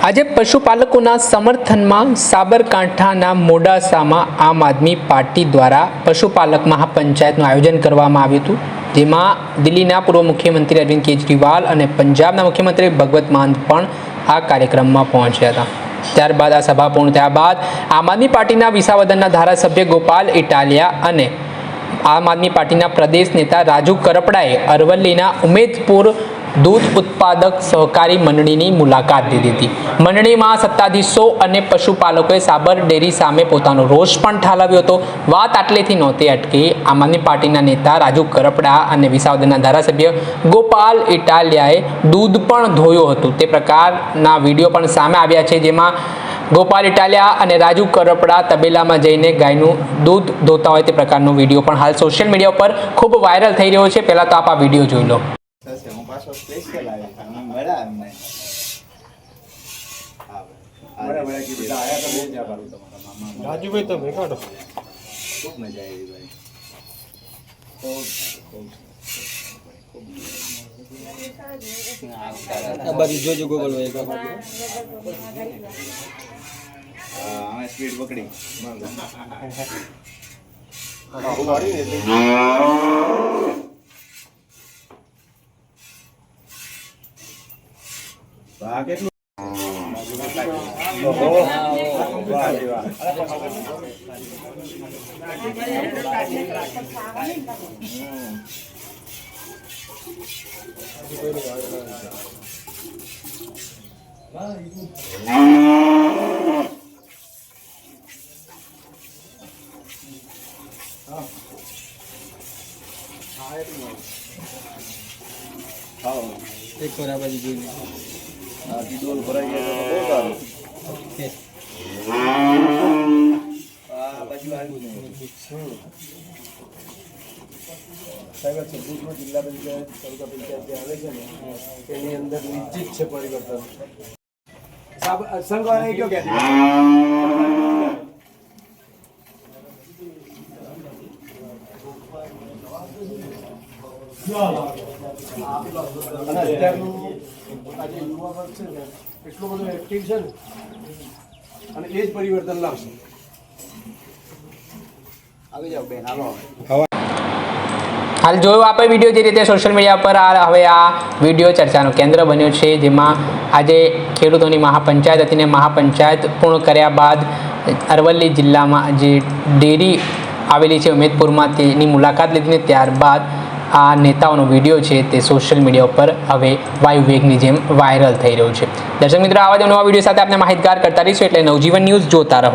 આજે પશુપાલકોના સમર્થનમાં સાબરકાંઠાના મોડાસામાં આમ આદમી પાર્ટી દ્વારા પશુપાલક મહાપંચાયતનું આયોજન કરવામાં આવ્યું હતું, જેમાં દિલ્હીના પૂર્વ મુખ્યમંત્રી અરવિંદ કેજરીવાલ અને પંજાબના મુખ્યમંત્રી ભગવત માન પણ આ કાર્યક્રમમાં પહોંચ્યા હતા। ત્યારબાદ આ સભા પૂર્ણ થયા બાદ આમ આદમી પાર્ટીના વિસાવદરના ધારાસભ્ય ગોપાલ ઇટાલિયા અને આમ આદમી પાર્ટીના પ્રદેશ નેતા રાજુ કરપડાએ અરવલ્લીના ઉમેદપુર दूध उत्पादक सहकारी मंडळीनी मुलाकात लीधी थी। मंडळीमां सत्ताधीशो अने पशुपालकोए साबर डेरी सामे पोतानो रोष पण ठालव्यो हतो। वात आटलेथी नहोती अटकी। आम आदमी पार्टीना नेता राजू करपड़ा अने विसावदરના ધારાસભ્ય गोपाल इटालियाए दूध पण धोयो हतुं ते प्रकारना विडियो पण सामे आव्या छे, जेमां गोपाल इटालिया अने राजू करपड़ा तबेलामां जईने गायनुं दूध धोता होय ते प्रकारनो विडियो पण हाल सोशल मीडिया पर खूब वायरल थई रह्यो छे। पहेला तो आप आ विडियो जोई लो। स्पेशल आया था मैं बड़ा हमने बड़ा बड़ा की बेटा आया था मैं जा पाऊं तुम्हारा मामा राजू भाई तो मैं काढो खूब मजा आई भाई खूब अब जो गूगल में का हां स्पीड पकड़ी हां उड़ाड़ी ने आगे एक बराबर जी आधी डोल भराई है तो बहुत आ बाजू आलू नहीं साहेब छब्बीसमा जिल्ला पंचायत तालुका पंचायत जे આવે છે ને તેની અંદર નિશ્ચિત છે પરિવર્તન સાહેબ સંઘવાળાએ કયો કે અને અત્યારનું આજે યુવા વર્ગ છે ને એટલું બધું એક્ટિવ છે ને અને એ જ પરિવર્તન લાવશે। આવી જાઓ બેન હાલો हाल जो आप विडियो जे रीते सोशल मीडिया पर हवे आ विडियो चर्चानो केंद्र बन्यो छे, जेमां आजे खेडूतोनी महापंचायत हती ने महापंचायत पूर्ण कर्या बाद अरवल्ली जिल्लामां जे डेरी आवेली छे उमेदपुरमां तेनी मुलाकात लीधी ने त्यारबाद आ नेताओनो विडियो छे ते सोशल मीडिया पर हवे वायुवेगनी जेम वायरल थई रह्यो छे। दर्शक मित्रों, आवा ज नवा विडियो साथे आपने माहितगार करता रहीशुं, એટલે નવજીવન ન્યૂઝ જોતા રહો।